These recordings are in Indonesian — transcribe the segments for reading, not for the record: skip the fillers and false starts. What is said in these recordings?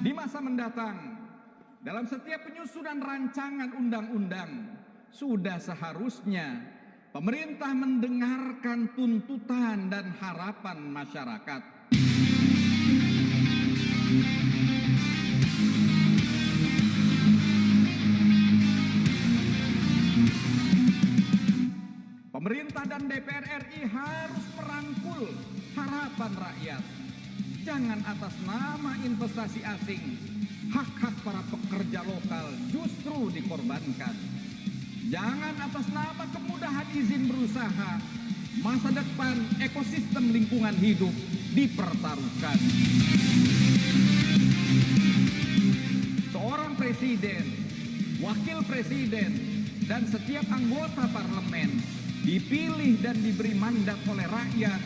Di masa mendatang, dalam setiap penyusunan rancangan undang-undang, sudah seharusnya pemerintah mendengarkan tuntutan dan harapan masyarakat. Pemerintah dan DPR RI harus merangkul harapan rakyat. Jangan atas nama investasi asing, hak-hak para pekerja lokal justru dikorbankan. Jangan atas nama kemudahan izin berusaha, masa depan ekosistem lingkungan hidup dipertaruhkan. Seorang presiden, wakil presiden, dan setiap anggota parlemen dipilih dan diberi mandat oleh rakyat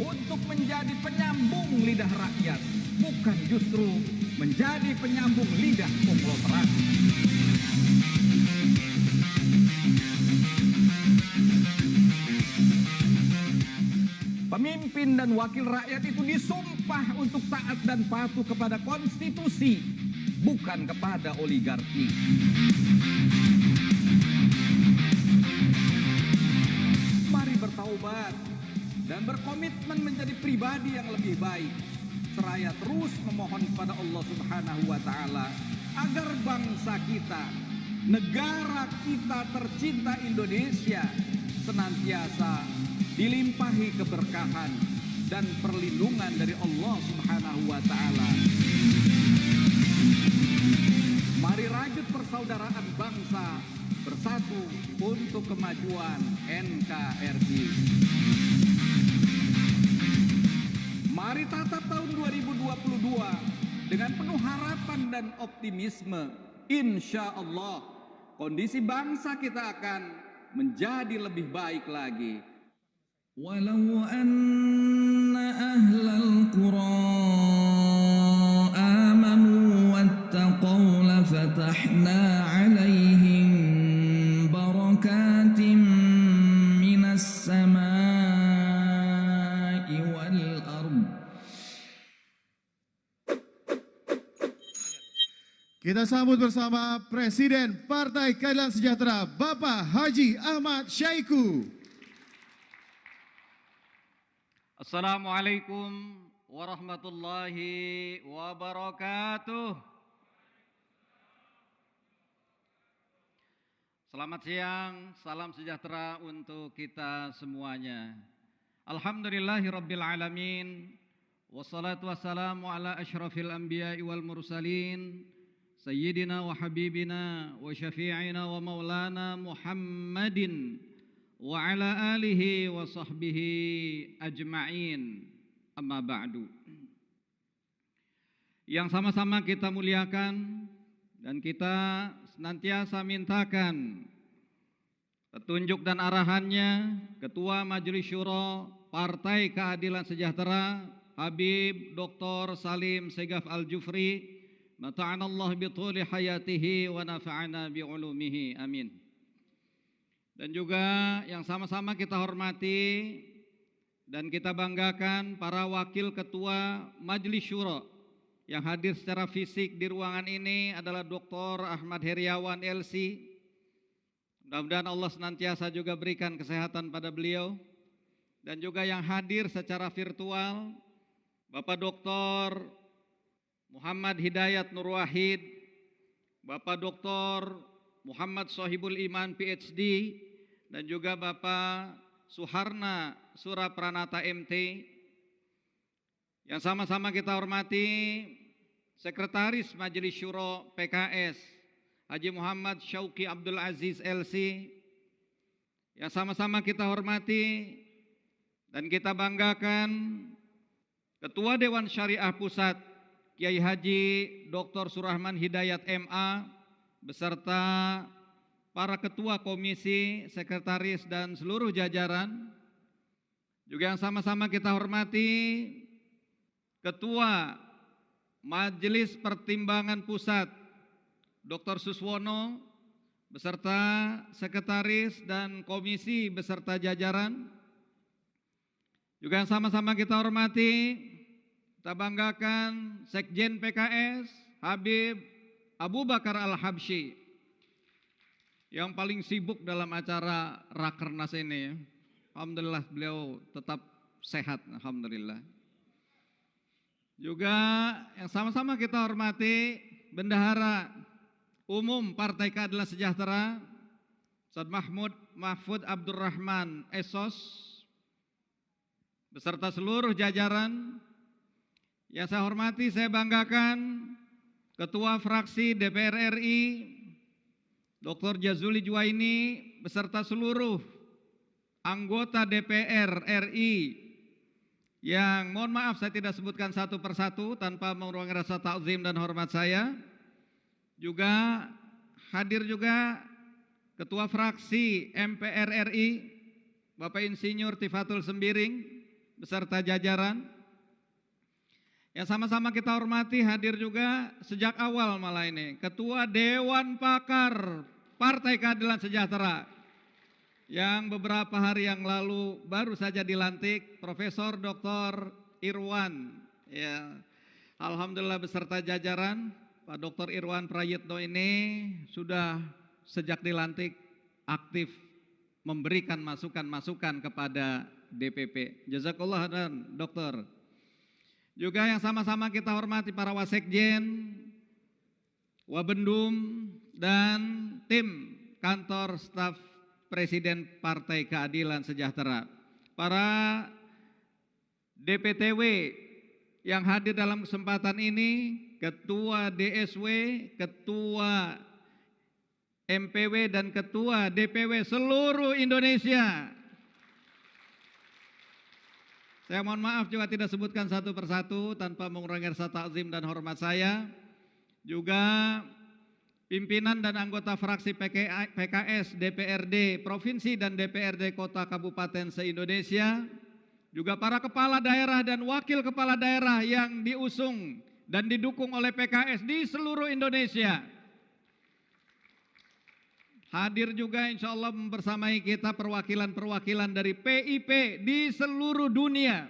untuk menjadi penyambung lidah rakyat, bukan justru menjadi penyambung lidah konglomerat. Pemimpin dan wakil rakyat itu disumpah untuk taat dan patuh kepada konstitusi, bukan kepada oligarki. Mari bertaubat dan berkomitmen menjadi pribadi yang lebih baik, seraya terus memohon kepada Allah Subhanahu wa Ta'ala agar bangsa kita, negara kita tercinta Indonesia, senantiasa dilimpahi keberkahan dan perlindungan dari Allah Subhanahu wa Ta'ala. Mari rajut persaudaraan bangsa, bersatu untuk kemajuan NKRI. Mari tatap tahun 2022 dengan penuh harapan dan optimisme. Insya Allah kondisi bangsa kita akan menjadi lebih baik lagi. Walau anna ahlal qura amanu wattaqaw lafatahna alaihim barakatim minas samai wal ard. Kita sambut bersama Presiden Partai Keadilan Sejahtera, Bapak Haji Ahmad Syaiqo. Assalamualaikum warahmatullahi wabarakatuh. Selamat siang, salam sejahtera untuk kita semuanya. Alhamdulillahirabbil alamin. Wassalatu wassalamu ala asyrafil anbiya'i wal mursalin sayyidina wa habibina wa syafi'ina wa maulana Muhammadin wa ala alihi wa sahbihi ajma'in, amma ba'du. Yang sama-sama kita muliakan dan kita senantiasa mintakan petunjuk dan arahannya Ketua Majelis Syuro Partai Keadilan Sejahtera Habib Dr. Salim Segaf Al-Jufri, mata'anallah bituli hayatihi wa nafa'ana bi'ulumihi, amin. Dan juga yang sama-sama kita hormati dan kita banggakan para wakil ketua Majelis Syuro yang hadir secara fisik di ruangan ini adalah Dr. Ahmad Heriawan LC. Mudah-mudahan Allah senantiasa juga berikan kesehatan pada beliau. Dan juga yang hadir secara virtual Bapak Dr. Muhammad Hidayat Nur Wahid, Bapak Dr. Muhammad Sohibul Iman PhD, dan juga Bapak Suharna Surapranata MT. Yang sama-sama kita hormati Sekretaris Majelis Syuro PKS Haji Muhammad Syauqi Abdul Aziz LC. Yang sama-sama kita hormati dan kita banggakan Ketua Dewan Syariah Pusat Kiai Haji Dr. Surahman Hidayat MA beserta para ketua komisi, sekretaris dan seluruh jajaran. Juga yang sama-sama kita hormati Ketua Majelis Pertimbangan Pusat Dr. Suswono beserta sekretaris dan komisi beserta jajaran. Juga sama-sama kita hormati, kita banggakan Sekjen PKS Habib Abu Bakar Al-Habsyi yang paling sibuk dalam acara Rakernas ini. Alhamdulillah beliau tetap sehat, alhamdulillah. Juga yang sama-sama kita hormati Bendahara Umum Partai Keadilan Sejahtera Ustaz Mahfud Abdurrahman Esos beserta seluruh jajaran. Yang saya hormati, saya banggakan Ketua Fraksi DPR RI Dr. Jazuli Juwaini beserta seluruh anggota DPR RI yang mohon maaf saya tidak sebutkan satu persatu tanpa mengurangi rasa takzim dan hormat saya. Juga hadir juga Ketua Fraksi MPR RI Bapak Insinyur Tifatul Sembiring beserta jajaran. Yang sama-sama kita hormati, hadir juga sejak awal malah ini Ketua Dewan Pakar Partai Keadilan Sejahtera yang beberapa hari yang lalu baru saja dilantik, Profesor Dr. Irwan. Ya, alhamdulillah beserta jajaran, Pak Dr. Irwan Prayitno ini sudah sejak dilantik aktif memberikan masukan-masukan kepada DPP. Jazakallah dan dokter. Juga yang sama-sama kita hormati para wasekjen, wabendum, dan tim kantor staf Presiden Partai Keadilan Sejahtera. Para DPTW yang hadir dalam kesempatan ini, Ketua DSW, Ketua MPW, dan Ketua DPW seluruh Indonesia. Saya mohon maaf juga tidak sebutkan satu persatu tanpa mengurangi rasa takzim dan hormat saya. Juga pimpinan dan anggota fraksi PKS, DPRD Provinsi dan DPRD Kota Kabupaten se-Indonesia. Juga para kepala daerah dan wakil kepala daerah yang diusung dan didukung oleh PKS di seluruh Indonesia. Hadir juga insya Allah membersamai kita perwakilan-perwakilan dari PIP di seluruh dunia.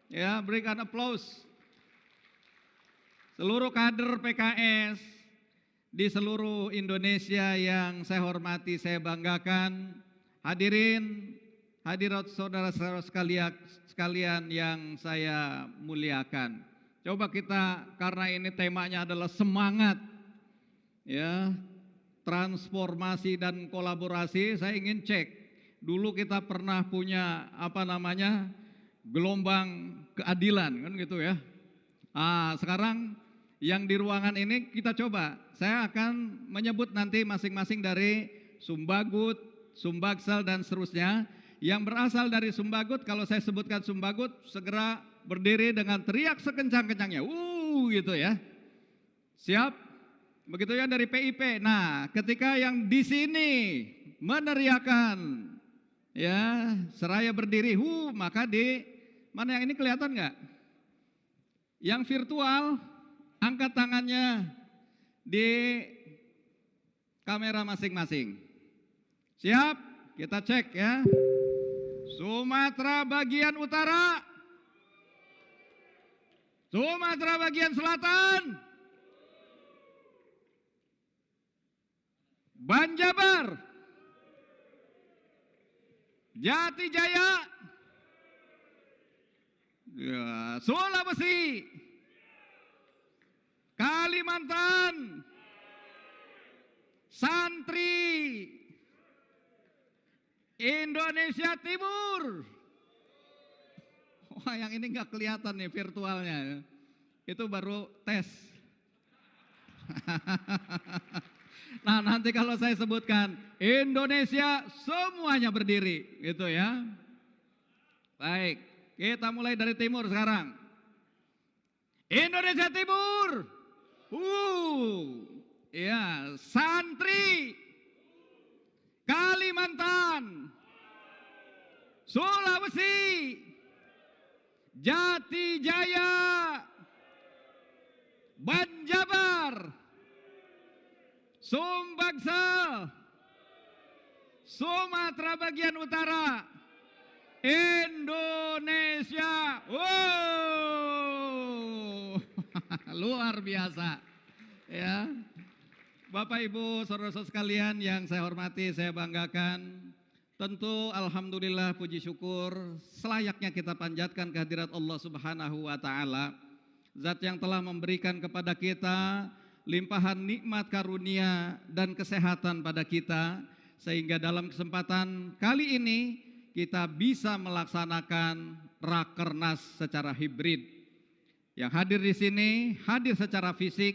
Ya, berikan aplaus. Seluruh kader PKS di seluruh Indonesia yang saya hormati, saya banggakan. Hadirin, hadirat saudara-saudara sekalian yang saya muliakan. Coba kita, karena ini temanya adalah semangat, ya, transformasi dan kolaborasi, saya ingin cek. Dulu kita pernah punya gelombang keadilan, kan gitu ya. Sekarang yang di ruangan ini kita coba. Saya akan menyebut nanti masing-masing dari Sumbagut, Sumbaksel dan seterusnya. Yang berasal dari Sumbagut, kalau saya sebutkan Sumbagut, segera berdiri dengan teriak sekencang-kencangnya. Gitu ya. Siap? Begitu ya dari PIP. Nah, ketika yang di sini meneriakan, ya, seraya berdiri, maka di mana yang ini kelihatan nggak? Yang virtual, angkat tangannya di kamera masing-masing. Siap? Kita cek ya. Sumatera bagian utara, Sumatera bagian selatan, Banjabar, Jati Jaya, ya, Sulawesi, Kalimantan, Santri, Indonesia Timur. Wah, yang ini nggak kelihatan nih virtualnya. Itu baru tes. Nah, nanti kalau saya sebutkan Indonesia semuanya berdiri, gitu ya. Baik, kita mulai dari timur sekarang. Indonesia Timur. Ya, Santri, Kalimantan, Sulawesi, Jati Jaya, Banjabar, Sumbaksel, Sumatera bagian utara, Indonesia Luar biasa. Ya. Bapak Ibu, saudara-saudara sekalian yang saya hormati, saya banggakan. Tentu alhamdulillah puji syukur selayaknya kita panjatkan kehadirat Allah Subhanahu wa taala. Zat yang telah memberikan kepada kita limpahan nikmat karunia dan kesehatan pada kita, sehingga dalam kesempatan kali ini kita bisa melaksanakan Rakernas secara hibrid. Yang hadir di sini hadir secara fisik,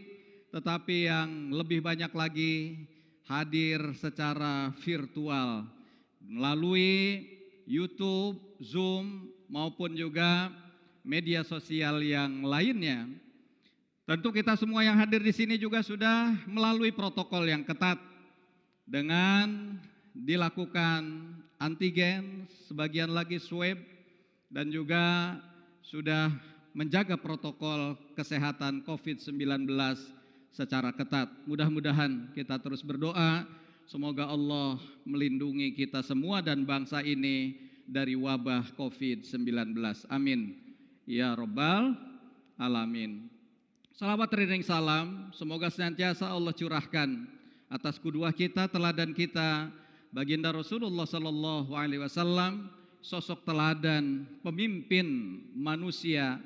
tetapi yang lebih banyak lagi hadir secara virtual melalui YouTube, Zoom maupun juga media sosial yang lainnya. Tentu kita semua yang hadir di sini juga sudah melalui protokol yang ketat dengan dilakukan antigen, sebagian lagi swab, dan juga sudah menjaga protokol kesehatan COVID-19 secara ketat. Mudah-mudahan kita terus berdoa, semoga Allah melindungi kita semua dan bangsa ini dari wabah COVID-19. Amin. Ya Rabbal Alamin. Salawat teriring salam, semoga senantiasa Allah curahkan atas qudwah kita, teladan kita, baginda Rasulullah Sallallahu Alaihi Wasallam, sosok teladan pemimpin manusia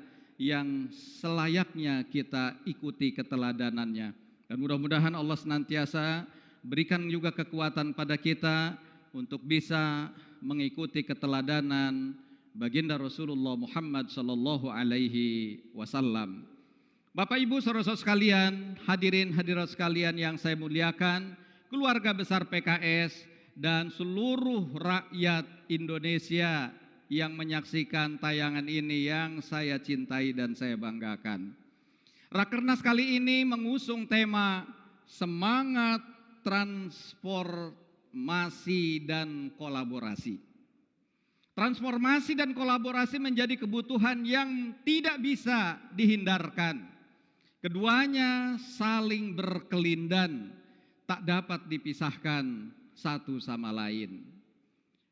yang selayaknya kita ikuti keteladanannya. Dan mudah-mudahan Allah senantiasa berikan juga kekuatan pada kita untuk bisa mengikuti keteladanan baginda Rasulullah Muhammad Sallallahu Alaihi Wasallam. Bapak Ibu saudara-saudara sekalian, hadirin hadirat sekalian yang saya muliakan, keluarga besar PKS dan seluruh rakyat Indonesia yang menyaksikan tayangan ini yang saya cintai dan saya banggakan. Rakernas kali ini mengusung tema semangat transformasi dan kolaborasi. Transformasi dan kolaborasi menjadi kebutuhan yang tidak bisa dihindarkan. Keduanya saling berkelindan, tak dapat dipisahkan satu sama lain.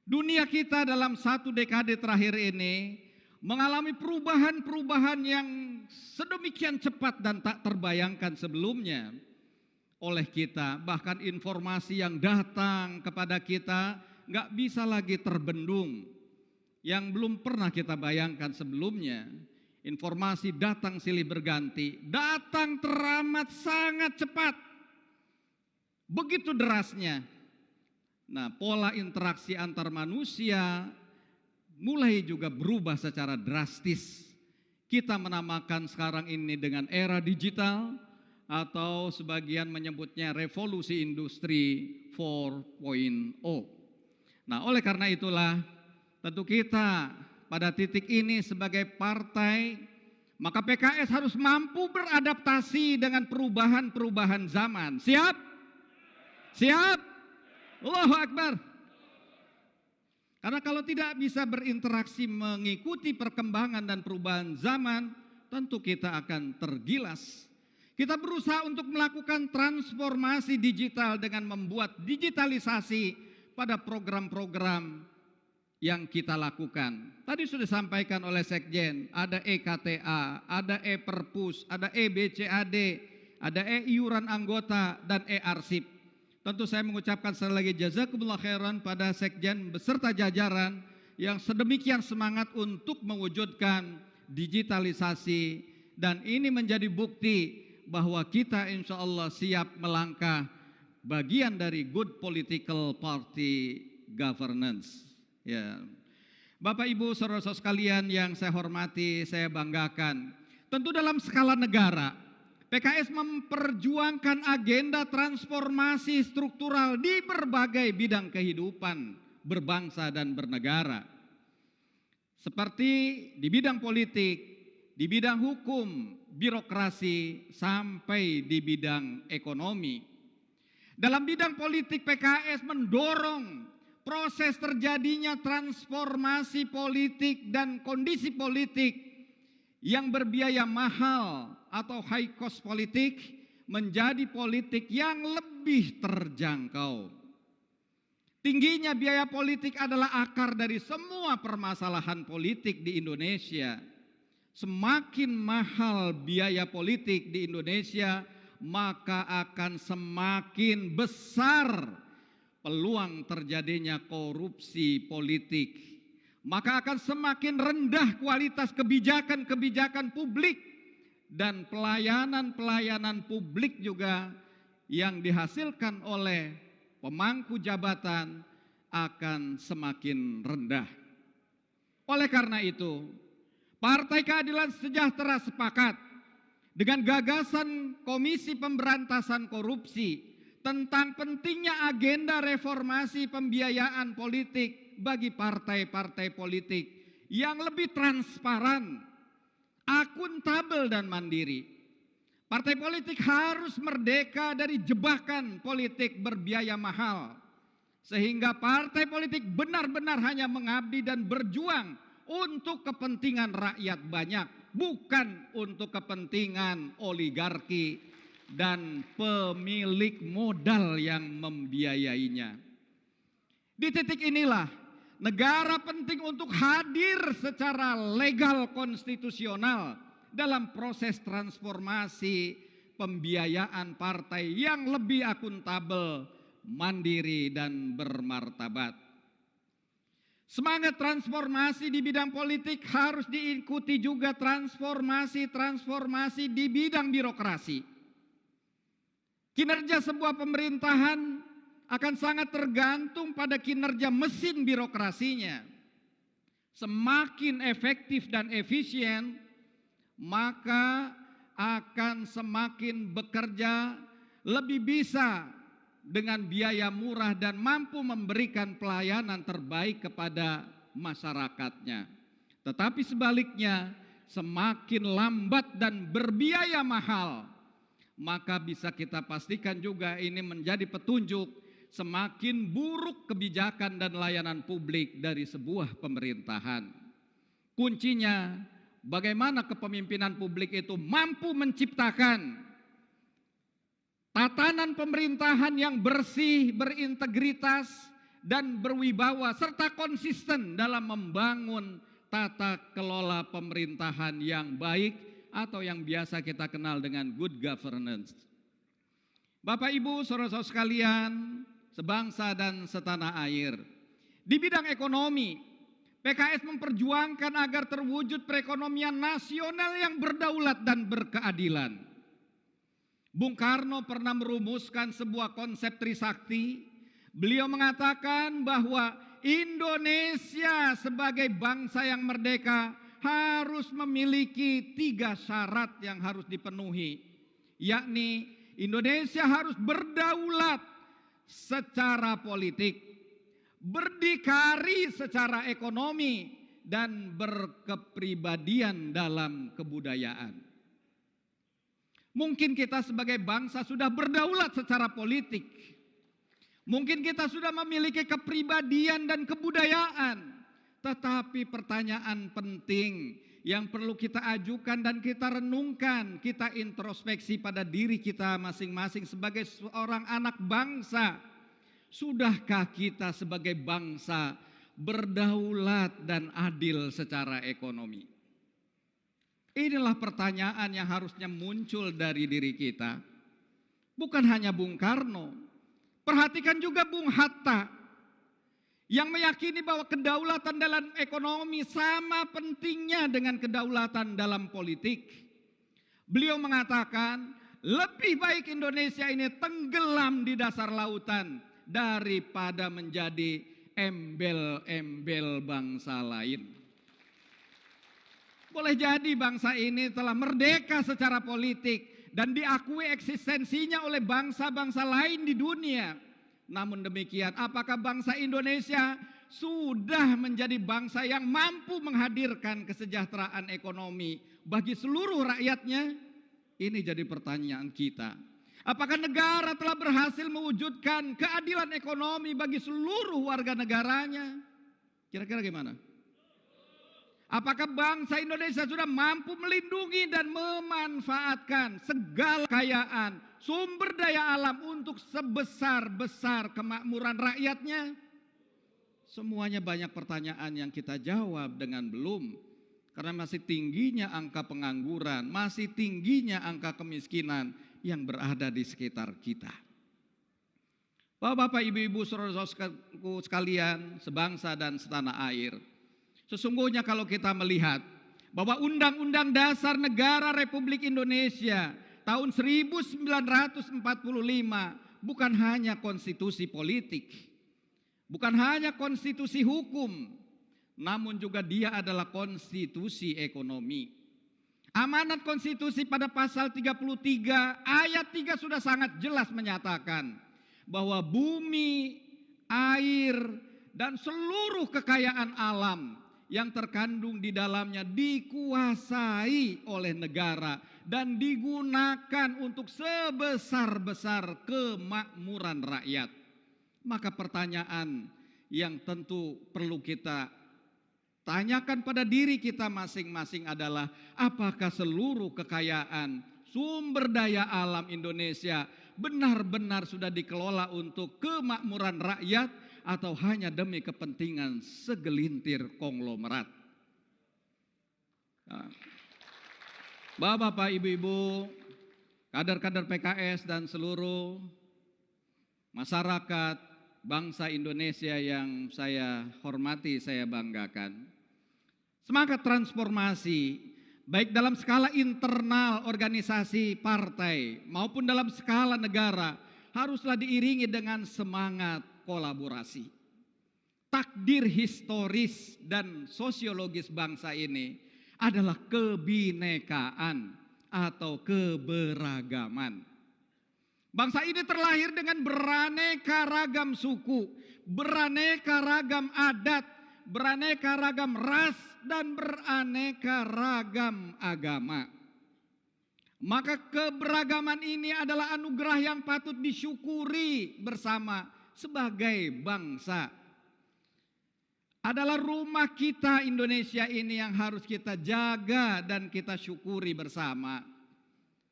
Dunia kita dalam satu dekade terakhir ini mengalami perubahan-perubahan yang sedemikian cepat dan tak terbayangkan sebelumnya oleh kita. Bahkan informasi yang datang kepada kita nggak bisa lagi terbendung, yang belum pernah kita bayangkan sebelumnya. Informasi datang silih berganti, datang teramat sangat cepat, begitu derasnya. Nah, pola interaksi antar manusia mulai juga berubah secara drastis. Kita menamakan sekarang ini dengan era digital, atau sebagian menyebutnya revolusi industri 4.0. Nah, oleh karena itulah tentu kita pada titik ini sebagai partai, maka PKS harus mampu beradaptasi dengan perubahan-perubahan zaman. Siap? Siap? Allahu Akbar. Karena kalau tidak bisa berinteraksi mengikuti perkembangan dan perubahan zaman, tentu kita akan tergilas. Kita berusaha untuk melakukan transformasi digital dengan membuat digitalisasi pada program-program yang kita lakukan. Tadi sudah disampaikan oleh Sekjen, ada EKTA, ada E-Perpus, ada EBCAD, ada E-Iuran anggota, dan E-Arsip. Tentu saya mengucapkan sekali lagi jazakumullah khairan pada Sekjen beserta jajaran yang sedemikian semangat untuk mewujudkan digitalisasi, dan ini menjadi bukti bahwa kita insya Allah siap melangkah bagian dari good political party governance. Ya. Bapak Ibu saudara-saudara sekalian yang saya hormati, saya banggakan. Tentu dalam skala negara, PKS memperjuangkan agenda transformasi struktural di berbagai bidang kehidupan berbangsa dan bernegara. Seperti di bidang politik, di bidang hukum, birokrasi, sampai di bidang ekonomi. Dalam bidang politik, PKS mendorong proses terjadinya transformasi politik dan kondisi politik yang berbiaya mahal atau high cost politik menjadi politik yang lebih terjangkau. Tingginya biaya politik adalah akar dari semua permasalahan politik di Indonesia. semakin mahal biaya politik di Indonesia, maka akan semakin besar peluang terjadinya korupsi politik. Maka akan semakin rendah kualitas kebijakan-kebijakan publik dan pelayanan-pelayanan publik juga yang dihasilkan oleh pemangku jabatan akan semakin rendah. Oleh karena itu, Partai Keadilan Sejahtera sepakat dengan gagasan Komisi Pemberantasan Korupsi tentang pentingnya agenda reformasi pembiayaan politik bagi partai-partai politik yang lebih transparan, akuntabel dan mandiri. Partai politik harus merdeka dari jebakan politik berbiaya mahal, sehingga partai politik benar-benar hanya mengabdi dan berjuang untuk kepentingan rakyat banyak, bukan untuk kepentingan oligarki dan pemilik modal yang membiayainya. Di titik inilah negara penting untuk hadir secara legal konstitusional dalam proses transformasi pembiayaan partai yang lebih akuntabel, mandiri dan bermartabat. Semangat transformasi di bidang politik harus diikuti juga transformasi di bidang birokrasi. Kinerja sebuah pemerintahan akan sangat tergantung pada kinerja mesin birokrasinya. Semakin efektif dan efisien, maka akan semakin bekerja lebih bisa dengan biaya murah dan mampu memberikan pelayanan terbaik kepada masyarakatnya. Tetapi sebaliknya, semakin lambat dan berbiaya mahal, maka bisa kita pastikan juga ini menjadi petunjuk semakin buruk kebijakan dan layanan publik dari sebuah pemerintahan. Kuncinya, bagaimana kepemimpinan publik itu mampu menciptakan tatanan pemerintahan yang bersih, berintegritas, dan berwibawa, serta konsisten dalam membangun tata kelola pemerintahan yang baik atau yang biasa kita kenal dengan good governance. Bapak Ibu, saudara-saudara sekalian, sebangsa dan setanah air. Di bidang ekonomi, PKS memperjuangkan agar terwujud perekonomian nasional yang berdaulat dan berkeadilan. Bung Karno pernah merumuskan sebuah konsep Trisakti. Beliau mengatakan bahwa Indonesia sebagai bangsa yang merdeka harus memiliki 3 syarat yang harus dipenuhi, yakni Indonesia harus berdaulat secara politik, berdikari secara ekonomi, dan berkepribadian dalam kebudayaan. Mungkin kita sebagai bangsa sudah berdaulat secara politik. Mungkin kita sudah memiliki kepribadian dan kebudayaan. Tetapi pertanyaan penting yang perlu kita ajukan dan kita renungkan, kita introspeksi pada diri kita masing-masing sebagai seorang anak bangsa. Sudahkah kita sebagai bangsa berdaulat dan adil secara ekonomi? Inilah pertanyaan yang harusnya muncul dari diri kita. Bukan hanya Bung Karno, perhatikan juga Bung Hatta yang meyakini bahwa kedaulatan dalam ekonomi sama pentingnya dengan kedaulatan dalam politik. Beliau mengatakan, lebih baik Indonesia ini tenggelam di dasar lautan daripada menjadi embel-embel bangsa lain. Boleh jadi bangsa ini telah merdeka secara politik dan diakui eksistensinya oleh bangsa-bangsa lain di dunia. Namun demikian, apakah bangsa Indonesia sudah menjadi bangsa yang mampu menghadirkan kesejahteraan ekonomi bagi seluruh rakyatnya? Ini jadi pertanyaan kita. Apakah negara telah berhasil mewujudkan keadilan ekonomi bagi seluruh warga negaranya? Kira-kira gimana? Apakah bangsa Indonesia sudah mampu melindungi dan memanfaatkan segala kekayaan, sumber daya alam untuk sebesar-besar kemakmuran rakyatnya? Semuanya banyak pertanyaan yang kita jawab dengan belum. Karena masih tingginya angka pengangguran, masih tingginya angka kemiskinan yang berada di sekitar kita. Bapak-bapak, ibu-ibu, saudara-saudaraku sekalian, sebangsa dan setanah air. Sesungguhnya kalau kita melihat bahwa Undang-Undang Dasar Negara Republik Indonesia tahun 1945 bukan hanya konstitusi politik, bukan hanya konstitusi hukum, namun juga dia adalah konstitusi ekonomi. Amanat konstitusi pada pasal 33 ayat 3 sudah sangat jelas menyatakan bahwa bumi, air, dan seluruh kekayaan alam yang terkandung di dalamnya dikuasai oleh negara dan digunakan untuk sebesar-besar kemakmuran rakyat. Maka pertanyaan yang tentu perlu kita tanyakan pada diri kita masing-masing adalah, apakah seluruh kekayaan sumber daya alam Indonesia benar-benar sudah dikelola untuk kemakmuran rakyat atau hanya demi kepentingan segelintir konglomerat? Bapak-bapak, ibu-ibu, kader-kader PKS dan seluruh masyarakat bangsa Indonesia yang saya hormati, saya banggakan. Semangat transformasi baik dalam skala internal organisasi partai maupun dalam skala negara haruslah diiringi dengan semangat kolaborasi. Takdir historis dan sosiologis bangsa ini adalah kebinekaan atau keberagaman. Bangsa ini terlahir dengan beraneka ragam suku, beraneka ragam adat, beraneka ragam ras, dan beraneka ragam agama. Maka keberagaman ini adalah anugerah yang patut disyukuri bersama sebagai bangsa. Adalah rumah kita Indonesia ini yang harus kita jaga dan kita syukuri bersama.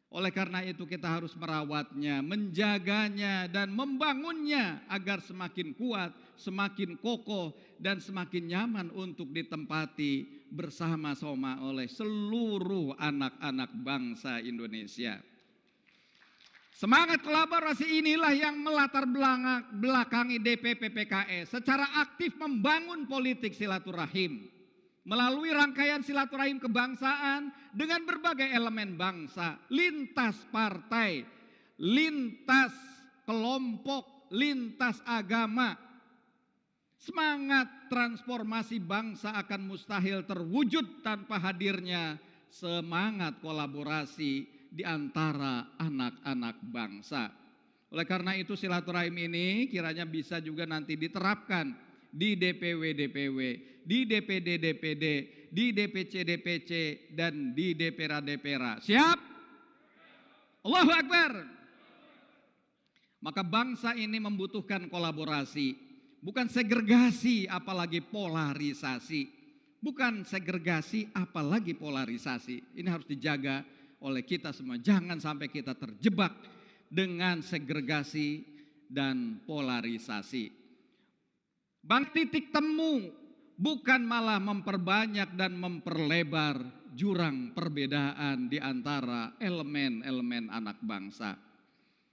Oleh karena itu kita harus merawatnya, menjaganya dan membangunnya agar semakin kuat, semakin kokoh dan semakin nyaman untuk ditempati bersama-sama oleh seluruh anak-anak bangsa Indonesia. Semangat kolaborasi inilah yang melatar belakangi DPP PKS secara aktif membangun politik silaturahim melalui rangkaian silaturahim kebangsaan dengan berbagai elemen bangsa, lintas partai, lintas kelompok, lintas agama. Semangat transformasi bangsa akan mustahil terwujud tanpa hadirnya semangat kolaborasi di antara anak-anak bangsa. Oleh karena itu silaturahim ini kiranya bisa juga nanti diterapkan di DPW-DPW, di DPD-DPD, di DPC-DPC, dan di DPRA-DPRA. Siap? Allahu Akbar. Maka bangsa ini membutuhkan kolaborasi, bukan segregasi apalagi polarisasi. Bukan segregasi apalagi polarisasi. Ini harus dijaga oleh kita semua. Jangan sampai kita terjebak dengan segregasi dan polarisasi. Titik temu bukan malah memperbanyak dan memperlebar jurang perbedaan di antara elemen-elemen anak bangsa.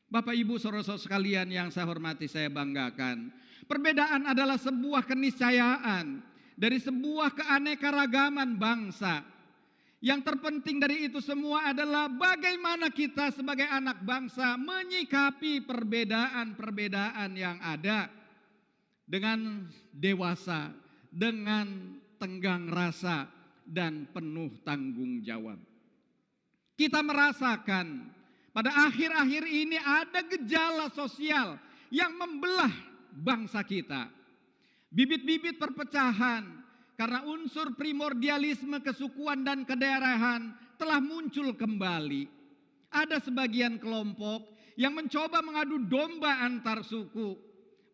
Bapak, Ibu, saudara-saudara sekalian yang saya hormati, saya banggakan. Perbedaan adalah sebuah keniscayaan dari sebuah keanekaragaman bangsa. Yang terpenting dari itu semua adalah bagaimana kita sebagai anak bangsa menyikapi perbedaan-perbedaan yang ada dengan dewasa, dengan tenggang rasa, dan penuh tanggung jawab. Kita merasakan pada akhir-akhir ini ada gejala sosial yang membelah bangsa kita. Bibit-bibit perpecahan karena unsur primordialisme kesukuan dan kedaerahan telah muncul kembali. Ada sebagian kelompok yang mencoba mengadu domba antar suku,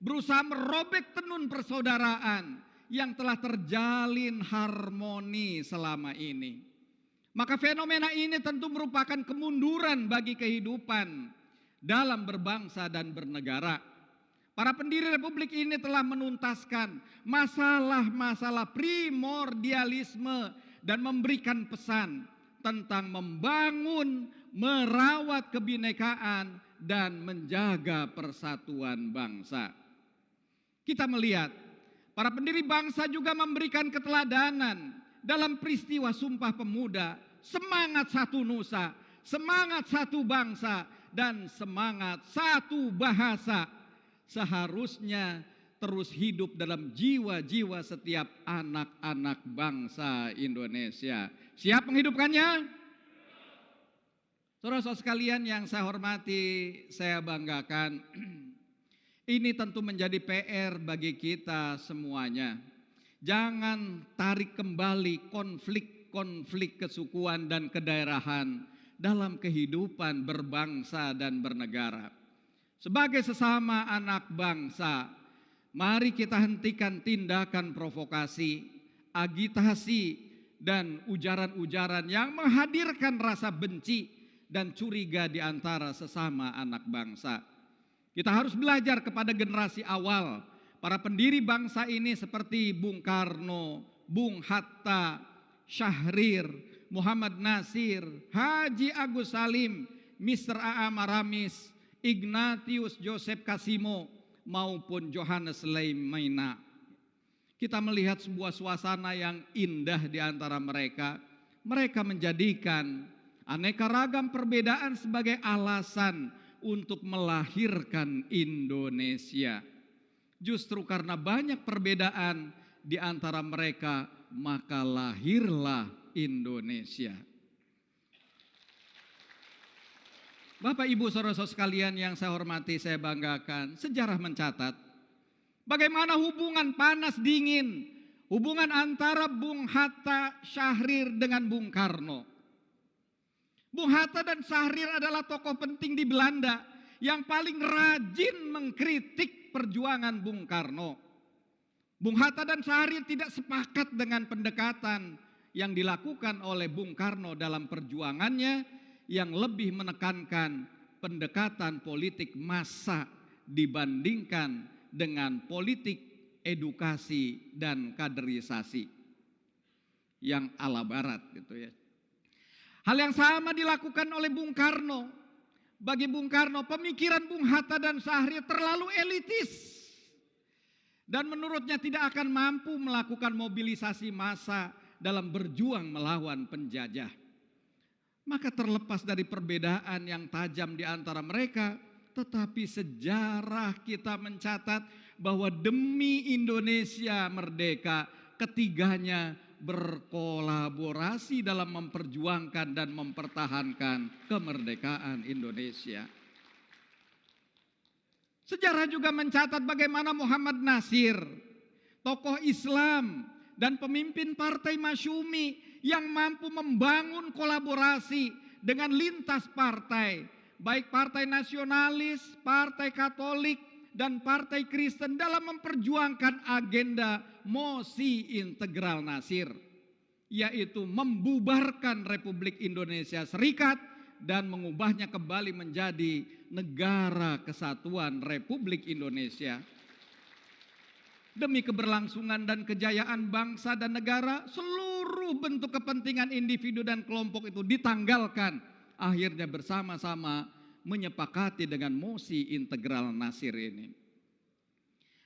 berusaha merobek tenun persaudaraan yang telah terjalin harmoni selama ini. Maka fenomena ini tentu merupakan kemunduran bagi kehidupan dalam berbangsa dan bernegara. Para pendiri republik ini telah menuntaskan masalah-masalah primordialisme dan memberikan pesan tentang membangun, merawat kebinekaan, dan menjaga persatuan bangsa. Kita melihat para pendiri bangsa juga memberikan keteladanan dalam peristiwa Sumpah Pemuda, semangat satu nusa, semangat satu bangsa, dan semangat satu bahasa seharusnya terus hidup dalam jiwa-jiwa setiap anak-anak bangsa Indonesia. Siap menghidupkannya? Saudara-saudara sekalian yang saya hormati, saya banggakan, ini tentu menjadi PR bagi kita semuanya. Jangan tarik kembali konflik-konflik kesukuan dan kedaerahan dalam kehidupan berbangsa dan bernegara. Sebagai sesama anak bangsa, mari kita hentikan tindakan provokasi, agitasi, dan ujaran-ujaran yang menghadirkan rasa benci dan curiga di antara sesama anak bangsa. Kita harus belajar kepada generasi awal, para pendiri bangsa ini seperti Bung Karno, Bung Hatta, Syahrir, Muhammad Nasir, Haji Agus Salim, Mr. A.A. Maramis, Ignatius Joseph Kasimo, maupun Johannes Leimena. Kita melihat sebuah suasana yang indah di antara mereka. Mereka menjadikan aneka ragam perbedaan sebagai alasan untuk melahirkan Indonesia. Justru karena banyak perbedaan di antara mereka, maka lahirlah Indonesia. Bapak, Ibu, saudara-saudara sekalian yang saya hormati, saya banggakan, sejarah mencatat bagaimana hubungan panas dingin, hubungan antara Bung Hatta, Syahrir dengan Bung Karno. Bung Hatta dan Syahrir adalah tokoh penting di Belanda yang paling rajin mengkritik perjuangan Bung Karno. Bung Hatta dan Syahrir tidak sepakat dengan pendekatan yang dilakukan oleh Bung Karno dalam perjuangannya yang lebih menekankan pendekatan politik massa dibandingkan dengan politik edukasi dan kaderisasi yang ala barat gitu ya. Hal yang sama dilakukan oleh Bung Karno. Bagi Bung Karno, pemikiran Bung Hatta dan Syahrir terlalu elitis dan menurutnya tidak akan mampu melakukan mobilisasi massa dalam berjuang melawan penjajah. Maka terlepas dari perbedaan yang tajam di antara mereka, tetapi sejarah kita mencatat bahwa demi Indonesia merdeka, ketiganya berkolaborasi dalam memperjuangkan dan mempertahankan kemerdekaan Indonesia. Sejarah juga mencatat bagaimana Muhammad Nasir, tokoh Islam dan pemimpin Partai Masyumi yang mampu membangun kolaborasi dengan lintas partai, baik partai nasionalis, partai Katolik, dan partai Kristen dalam memperjuangkan agenda Mosi Integral Nasir, yaitu membubarkan Republik Indonesia Serikat dan mengubahnya kembali menjadi Negara Kesatuan Republik Indonesia. Demi keberlangsungan dan kejayaan bangsa dan negara, seluruh bentuk kepentingan individu dan kelompok itu ditanggalkan, akhirnya bersama-sama menyepakati dengan Mosi Integral Nasir ini.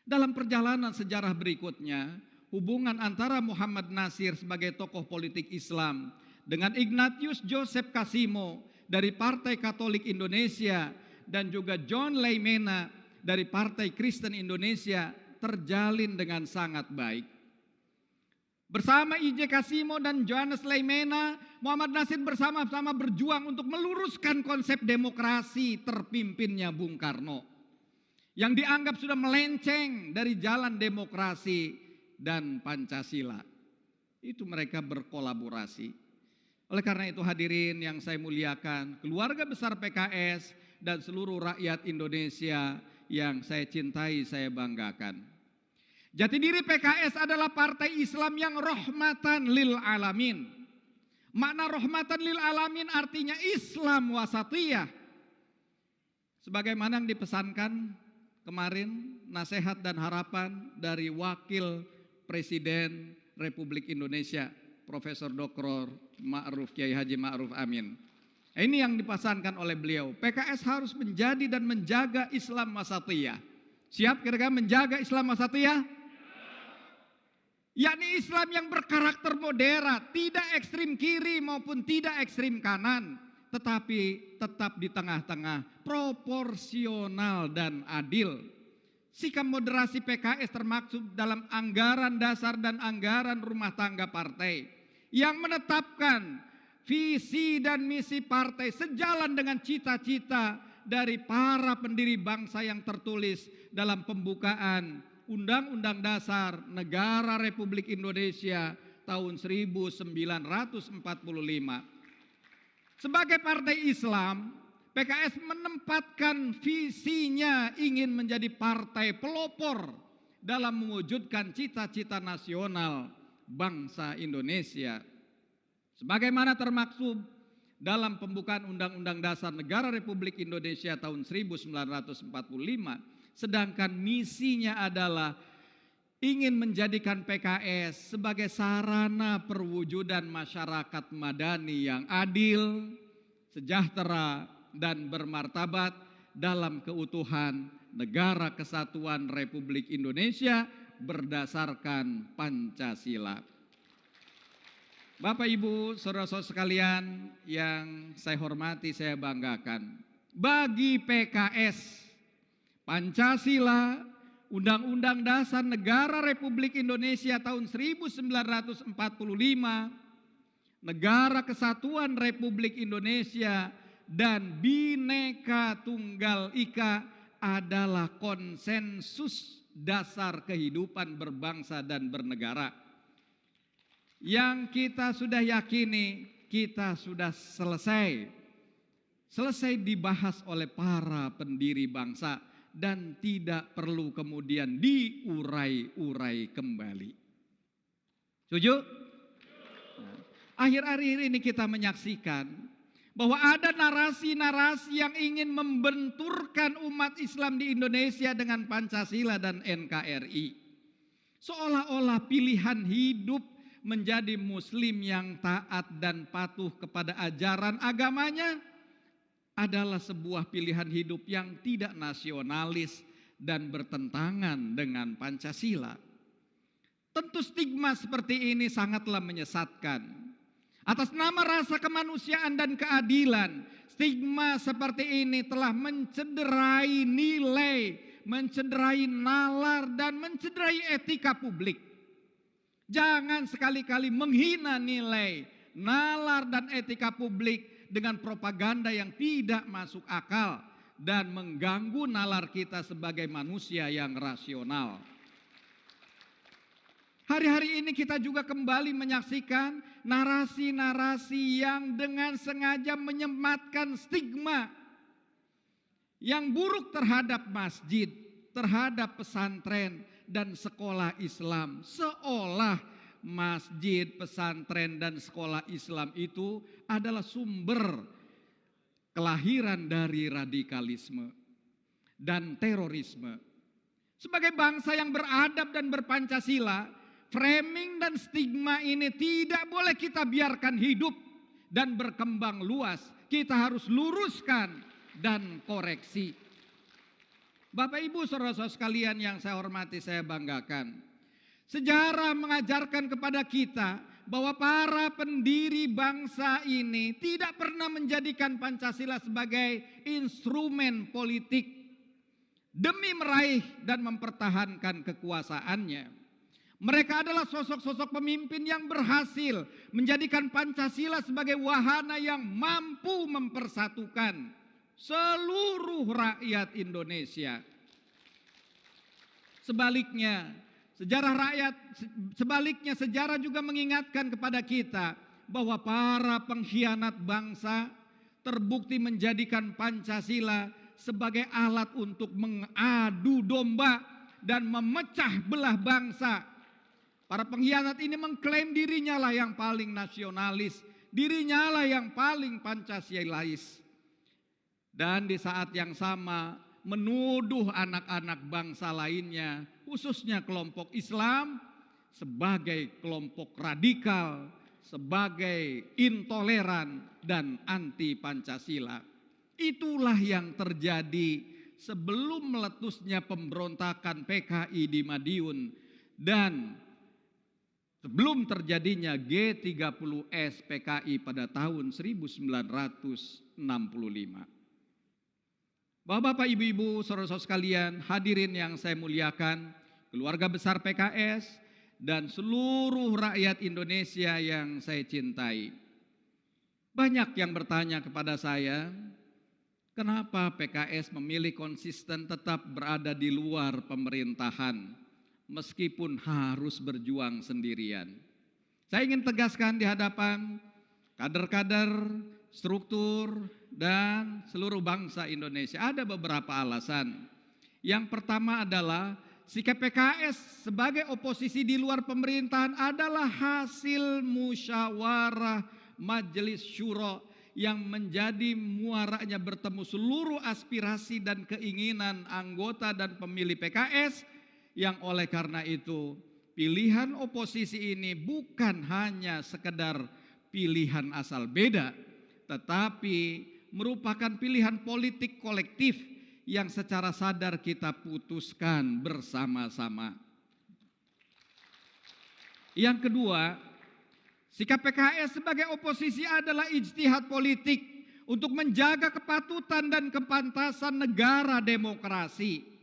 Dalam perjalanan sejarah berikutnya, hubungan antara Muhammad Nasir sebagai tokoh politik Islam dengan Ignatius Joseph Kasimo dari Partai Katolik Indonesia dan juga John Leimena dari Partai Kristen Indonesia terjalin dengan sangat baik. Bersama I.J. Kasimo dan Johannes Leimena, Muhammad Nasir bersama-sama berjuang untuk meluruskan konsep demokrasi terpimpinnya Bung Karno yang dianggap sudah melenceng dari jalan demokrasi dan Pancasila. Itu mereka berkolaborasi. Oleh karena itu hadirin yang saya muliakan, keluarga besar PKS dan seluruh rakyat Indonesia yang saya cintai, saya banggakan. Jati diri PKS adalah partai Islam yang rahmatan lil alamin. Makna rahmatan lil alamin artinya Islam wasatiyah. Sebagaimana yang dipesankan kemarin, nasihat dan harapan dari Wakil Presiden Republik Indonesia Profesor Dr. Ma'ruf Kiai Haji Ma'ruf Amin. Ini yang dipesankan oleh beliau. PKS harus menjadi dan menjaga Islam wasatiyah. Siap kira-kira menjaga Islam wasatiyah? Yakni Islam yang berkarakter moderat, tidak ekstrim kiri maupun tidak ekstrim kanan, tetapi tetap di tengah-tengah, proporsional dan adil. Sikap moderasi PKS termaksud dalam anggaran dasar dan anggaran rumah tangga partai yang menetapkan visi dan misi partai sejalan dengan cita-cita dari para pendiri bangsa yang tertulis dalam pembukaan Undang-Undang Dasar Negara Republik Indonesia tahun 1945. Sebagai partai Islam, PKS menempatkan visinya ingin menjadi partai pelopor dalam mewujudkan cita-cita nasional bangsa Indonesia. Sebagaimana termaksud dalam pembukaan Undang-Undang Dasar Negara Republik Indonesia tahun 1945, sedangkan misinya adalah ingin menjadikan PKS sebagai sarana perwujudan masyarakat madani yang adil, sejahtera, dan bermartabat dalam keutuhan Negara Kesatuan Republik Indonesia berdasarkan Pancasila. Bapak, Ibu, saudara-saudara sekalian yang saya hormati, saya banggakan. Bagi PKS, Pancasila, Undang-Undang Dasar Negara Republik Indonesia tahun 1945, Negara Kesatuan Republik Indonesia, dan Bhinneka Tunggal Ika adalah konsensus dasar kehidupan berbangsa dan bernegara. Yang kita sudah yakini, kita sudah selesai dibahas oleh para pendiri bangsa dan tidak perlu kemudian diurai-urai kembali. Setuju? Akhir-akhir ini kita menyaksikan bahwa ada narasi-narasi yang ingin membenturkan umat Islam di Indonesia dengan Pancasila dan NKRI. Seolah-olah pilihan hidup menjadi muslim yang taat dan patuh kepada ajaran agamanya adalah sebuah pilihan hidup yang tidak nasionalis dan bertentangan dengan Pancasila. Tentu stigma seperti ini sangatlah menyesatkan. Atas nama rasa kemanusiaan dan keadilan, stigma seperti ini telah mencederai nilai, mencederai nalar, dan mencederai etika publik. Jangan sekali-kali menghina nilai, nalar, dan etika publik dengan propaganda yang tidak masuk akal dan mengganggu nalar kita sebagai manusia yang rasional. Hari-hari ini kita juga kembali menyaksikan narasi-narasi yang dengan sengaja menyematkan stigma yang buruk terhadap masjid, terhadap pesantren dan sekolah Islam, seolah masjid, pesantren, dan sekolah Islam itu adalah sumber kelahiran dari radikalisme dan terorisme. Sebagai bangsa yang beradab dan berpancasila, framing dan stigma ini tidak boleh kita biarkan hidup dan berkembang luas. Kita harus luruskan dan koreksi. Bapak, Ibu, saudara-saudara sekalian yang saya hormati, saya banggakan. Sejarah mengajarkan kepada kita bahwa para pendiri bangsa ini tidak pernah menjadikan Pancasila sebagai instrumen politik demi meraih dan mempertahankan kekuasaannya. Mereka adalah sosok-sosok pemimpin yang berhasil menjadikan Pancasila sebagai wahana yang mampu mempersatukan seluruh rakyat Indonesia. Sebaliknya sejarah juga mengingatkan kepada kita bahwa para pengkhianat bangsa terbukti menjadikan Pancasila sebagai alat untuk mengadu domba dan memecah belah bangsa. Para pengkhianat ini mengklaim dirinya lah yang paling nasionalis, dirinya lah yang paling Pancasilais. Dan di saat yang sama menuduh anak-anak bangsa lainnya, khususnya kelompok Islam, sebagai kelompok radikal, sebagai intoleran dan anti Pancasila. Itulah yang terjadi sebelum meletusnya pemberontakan PKI di Madiun dan sebelum terjadinya G30S PKI pada tahun 1965. Bapak-bapak, ibu-ibu, saudara-saudara sekalian, hadirin yang saya muliakan, keluarga besar PKS, dan seluruh rakyat Indonesia yang saya cintai. Banyak yang bertanya kepada saya, kenapa PKS memilih konsisten tetap berada di luar pemerintahan, meskipun harus berjuang sendirian. Saya ingin tegaskan di hadapan kader-kader, struktur, dan seluruh bangsa Indonesia. Ada beberapa alasan. Yang pertama adalah sikap PKS sebagai oposisi di luar pemerintahan adalah hasil musyawarah Majelis Syuro yang menjadi muaranya bertemu seluruh aspirasi dan keinginan anggota dan pemilih PKS, yang oleh karena itu pilihan oposisi ini bukan hanya sekedar pilihan asal beda, tetapi merupakan pilihan politik kolektif yang secara sadar kita putuskan bersama-sama. Yang kedua, sikap PKS sebagai oposisi adalah ijtihad politik untuk menjaga kepatutan dan kepantasan negara demokrasi.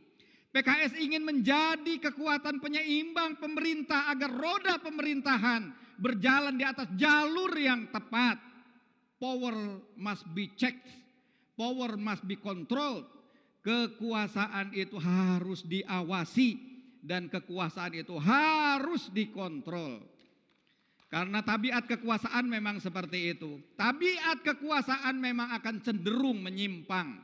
PKS ingin menjadi kekuatan penyeimbang pemerintah agar roda pemerintahan berjalan di atas jalur yang tepat. Power must be checked, power must be controlled. Kekuasaan itu harus diawasi dan kekuasaan itu harus dikontrol. Karena tabiat kekuasaan memang seperti itu. Tabiat kekuasaan memang akan cenderung menyimpang.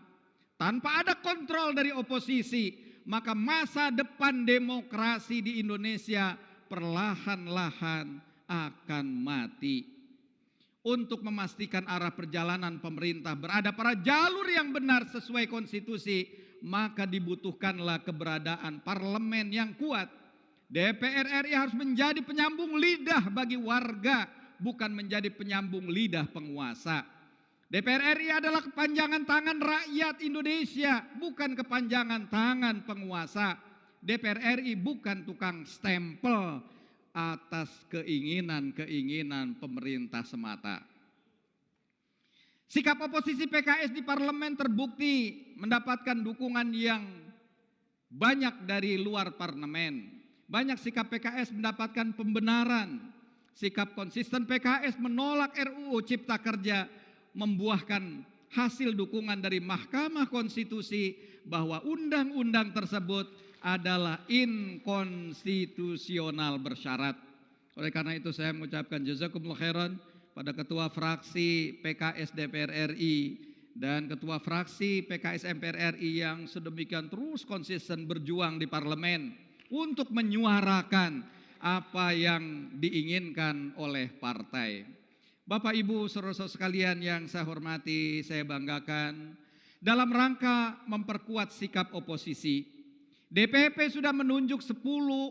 Tanpa ada kontrol dari oposisi, maka masa depan demokrasi di Indonesia perlahan-lahan akan mati. Untuk memastikan arah perjalanan pemerintah berada pada jalur yang benar sesuai konstitusi, maka dibutuhkanlah keberadaan parlemen yang kuat. DPR RI harus menjadi penyambung lidah bagi warga, bukan menjadi penyambung lidah penguasa. DPR RI adalah kepanjangan tangan rakyat Indonesia, bukan kepanjangan tangan penguasa. DPR RI bukan tukang stempel atas keinginan-keinginan pemerintah semata. Sikap oposisi PKS di parlemen terbukti mendapatkan dukungan yang banyak dari luar parlemen. Banyak sikap PKS mendapatkan pembenaran. Sikap konsisten PKS menolak RUU Cipta Kerja membuahkan hasil dukungan dari Mahkamah Konstitusi bahwa undang-undang tersebut adalah inkonstitusional bersyarat. Oleh karena itu saya mengucapkan jazakumullah khairan pada Ketua Fraksi PKS DPR RI dan Ketua Fraksi PKS MPR RI yang sedemikian terus konsisten berjuang di parlemen untuk menyuarakan apa yang diinginkan oleh partai. Bapak Ibu saudara-saudara sekalian yang saya hormati, saya banggakan, dalam rangka memperkuat sikap oposisi, DPP sudah menunjuk 10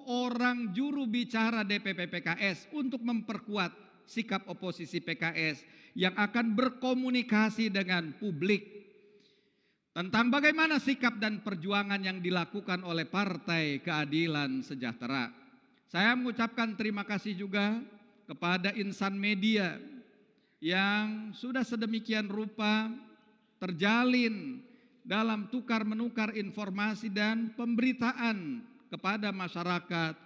orang juru bicara DPP PKS untuk memperkuat sikap oposisi PKS yang akan berkomunikasi dengan publik tentang bagaimana sikap dan perjuangan yang dilakukan oleh Partai Keadilan Sejahtera. Saya mengucapkan terima kasih juga kepada insan media yang sudah sedemikian rupa terjalin dalam tukar-menukar informasi dan pemberitaan kepada masyarakat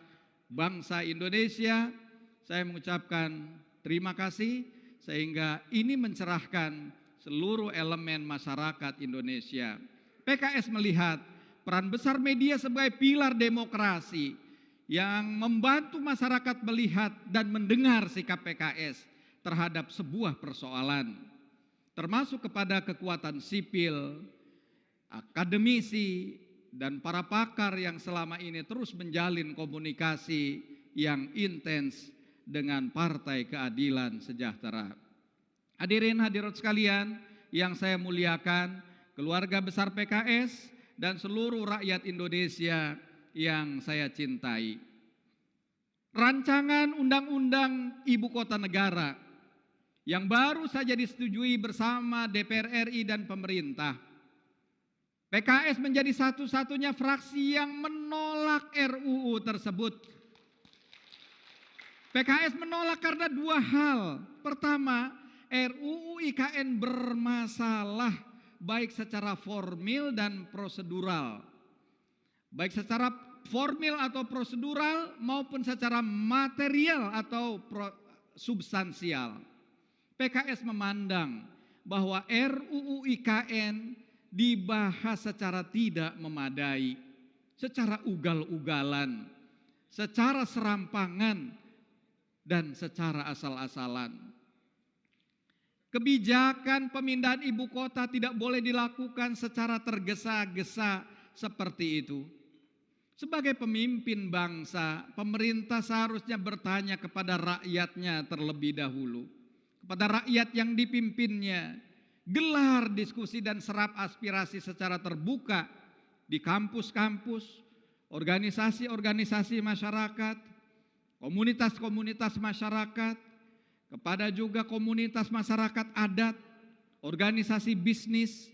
bangsa Indonesia. Saya mengucapkan terima kasih sehingga ini mencerahkan seluruh elemen masyarakat Indonesia. PKS melihat peran besar media sebagai pilar demokrasi yang membantu masyarakat melihat dan mendengar sikap PKS terhadap sebuah persoalan, termasuk kepada kekuatan sipil, akademisi, dan para pakar yang selama ini terus menjalin komunikasi yang intens dengan Partai Keadilan Sejahtera. Hadirin hadirat sekalian yang saya muliakan, keluarga besar PKS dan seluruh rakyat Indonesia yang saya cintai. rancangan undang-undang ibu kota negara yang baru saja disetujui bersama DPR RI dan pemerintah. PKS menjadi satu-satunya fraksi yang menolak RUU tersebut. PKS menolak karena dua hal. Pertama, RUU IKN bermasalah baik secara formil dan prosedural. Baik secara formil atau prosedural maupun secara material atau substansial. PKS memandang bahwa RUU IKN dibahas secara tidak memadai, secara ugal-ugalan, secara serampangan, dan secara asal-asalan. Kebijakan pemindahan ibu kota tidak boleh dilakukan secara tergesa-gesa seperti itu. Sebagai pemimpin bangsa, pemerintah seharusnya bertanya kepada rakyatnya terlebih dahulu, kepada rakyat yang dipimpinnya, gelar diskusi dan serap aspirasi secara terbuka di kampus-kampus, organisasi-organisasi masyarakat, komunitas-komunitas masyarakat, kepada juga komunitas masyarakat adat, organisasi bisnis,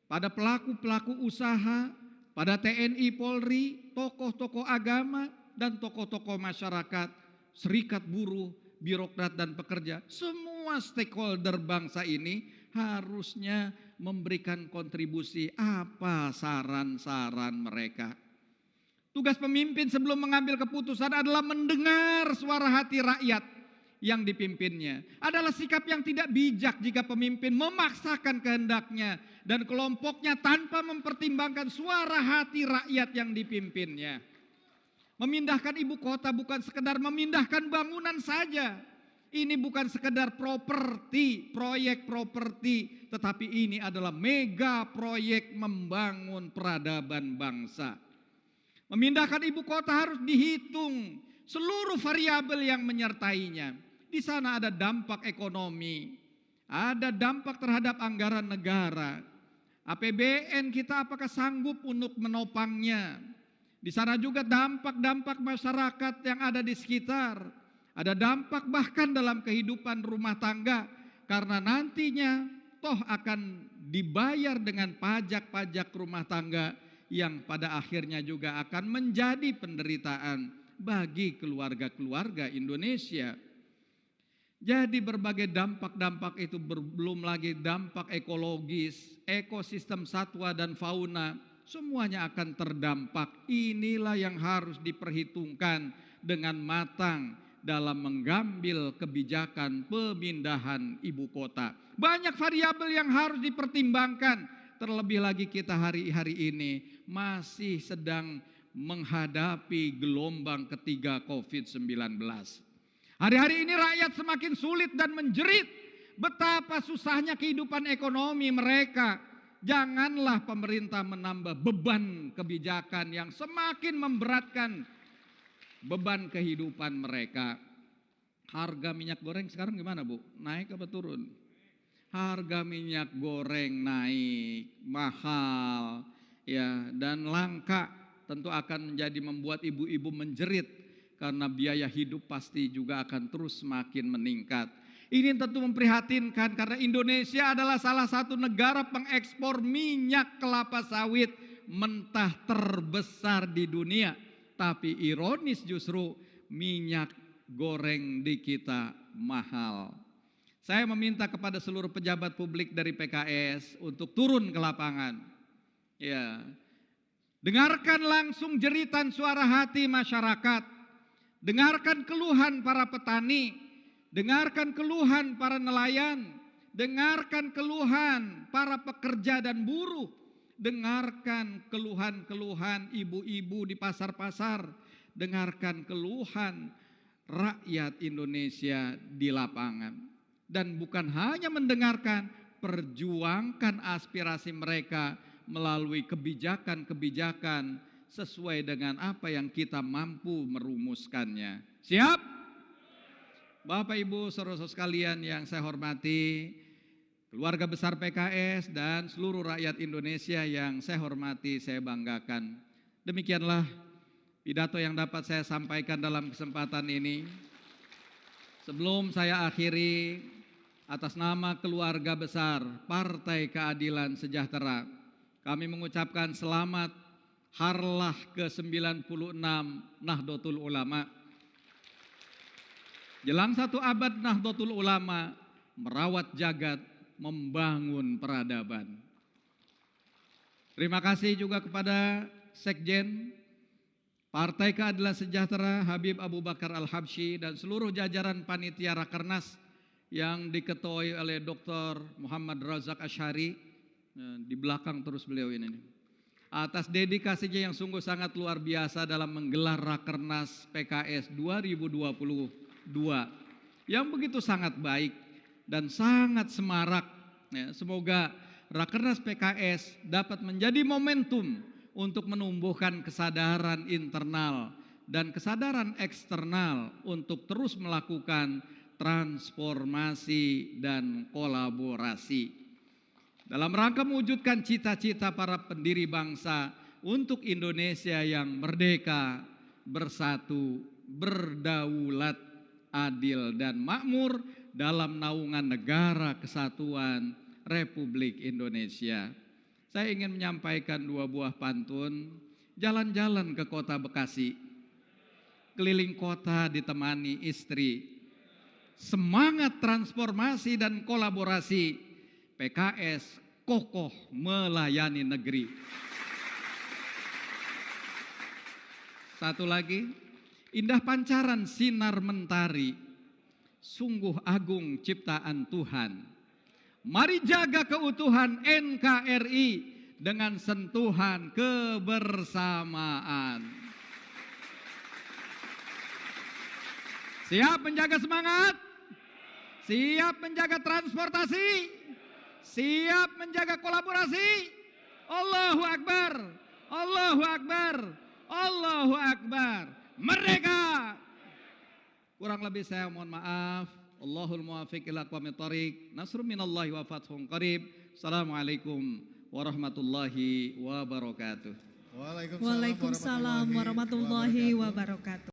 pada pelaku-pelaku usaha, pada TNI Polri, tokoh-tokoh agama, dan tokoh-tokoh masyarakat, serikat buruh, birokrat dan pekerja. Semua stakeholder bangsa ini harusnya memberikan kontribusi apa saran-saran mereka. Tugas pemimpin sebelum mengambil keputusan adalah mendengar suara hati rakyat yang dipimpinnya. Adalah sikap yang tidak bijak jika pemimpin memaksakan kehendaknya dan kelompoknya tanpa mempertimbangkan suara hati rakyat yang dipimpinnya. Memindahkan ibu kota bukan sekedar memindahkan bangunan saja. Ini bukan sekedar properti, proyek properti, tetapi ini adalah mega proyek membangun peradaban bangsa. Memindahkan ibu kota harus dihitung seluruh variabel yang menyertainya. Di sana ada dampak ekonomi, ada dampak terhadap anggaran negara. APBN kita apakah sanggup untuk menopangnya? Di sana juga dampak-dampak masyarakat yang ada di sekitar. Ada dampak bahkan dalam kehidupan rumah tangga, karena nantinya toh akan dibayar dengan pajak-pajak rumah tangga yang pada akhirnya juga akan menjadi penderitaan bagi keluarga-keluarga Indonesia. Jadi berbagai dampak-dampak itu belum lagi dampak ekologis, ekosistem satwa dan fauna, semuanya akan terdampak. Inilah yang harus diperhitungkan dengan matang dalam mengambil kebijakan pemindahan ibu kota. Banyak variabel yang harus dipertimbangkan. Terlebih lagi kita hari-hari ini masih sedang menghadapi gelombang ketiga COVID-19. Hari-hari ini rakyat semakin sulit dan menjerit betapa susahnya kehidupan ekonomi mereka. Janganlah pemerintah menambah beban kebijakan yang semakin memberatkan beban kehidupan mereka. Harga minyak goreng sekarang gimana, Bu? Naik apa turun? Harga minyak goreng naik, mahal, ya, dan langka. Tentu akan menjadi membuat ibu-ibu menjerit karena biaya hidup pasti juga akan terus semakin meningkat. Ini tentu memprihatinkan karena Indonesia adalah salah satu negara pengekspor minyak kelapa sawit mentah terbesar di dunia. Tapi ironis justru minyak goreng di kita mahal. Saya meminta kepada seluruh pejabat publik dari PKS untuk turun ke lapangan. Ya. Dengarkan langsung jeritan suara hati masyarakat. Dengarkan keluhan para petani, dengarkan keluhan para nelayan, dengarkan keluhan para pekerja dan buruh. Dengarkan keluhan-keluhan ibu-ibu di pasar-pasar. Dengarkan keluhan rakyat Indonesia di lapangan. Dan bukan hanya mendengarkan, perjuangkan aspirasi mereka melalui kebijakan-kebijakan sesuai dengan apa yang kita mampu merumuskannya. Siap? Bapak Ibu saudara-saudara sekalian yang saya hormati, keluarga besar PKS dan seluruh rakyat Indonesia yang saya hormati, saya banggakan. Demikianlah pidato yang dapat saya sampaikan dalam kesempatan ini. Sebelum saya akhiri, atas nama keluarga besar Partai Keadilan Sejahtera, kami mengucapkan selamat Harlah ke-96 Nahdlatul Ulama. Jelang 1 abad Nahdlatul Ulama merawat jagat, membangun peradaban. Terima kasih juga kepada Sekjen Partai Keadilan Sejahtera Habib Abu Bakar Al-Habsyi dan seluruh jajaran panitia Rakernas yang diketuai oleh Dr. Muhammad Razak Asyari. Di belakang terus beliau ini. Atas dedikasinya yang sungguh sangat luar biasa dalam menggelar Rakernas PKS 2022 yang begitu sangat baik dan sangat semarak. Semoga Rakernas PKS dapat menjadi momentum untuk menumbuhkan kesadaran internal dan kesadaran eksternal untuk terus melakukan transformasi dan kolaborasi dalam rangka mewujudkan cita-cita para pendiri bangsa untuk Indonesia yang merdeka, bersatu, berdaulat, adil dan makmur dalam naungan negara kesatuan Republik Indonesia. Saya ingin menyampaikan 2 buah pantun. Jalan-jalan ke kota Bekasi, keliling kota ditemani istri. Semangat transformasi dan kolaborasi, PKS kokoh melayani negeri. Satu lagi, indah pancaran sinar mentari, sungguh agung ciptaan Tuhan. Mari jaga keutuhan NKRI dengan sentuhan kebersamaan. Siap menjaga semangat? Siap menjaga transportasi? Siap menjaga kolaborasi? Allahu Akbar, Allahu Akbar, Allahu Akbar. Merdeka! Kurang lebih saya mohon maaf. Allahul muwaffiq ila aqwamit thoriq. Nasrun minallahi wa fathun qarib. Assalamualaikum warahmatullahi wabarakatuh. Waalaikumsalam warahmatullahi wabarakatuh.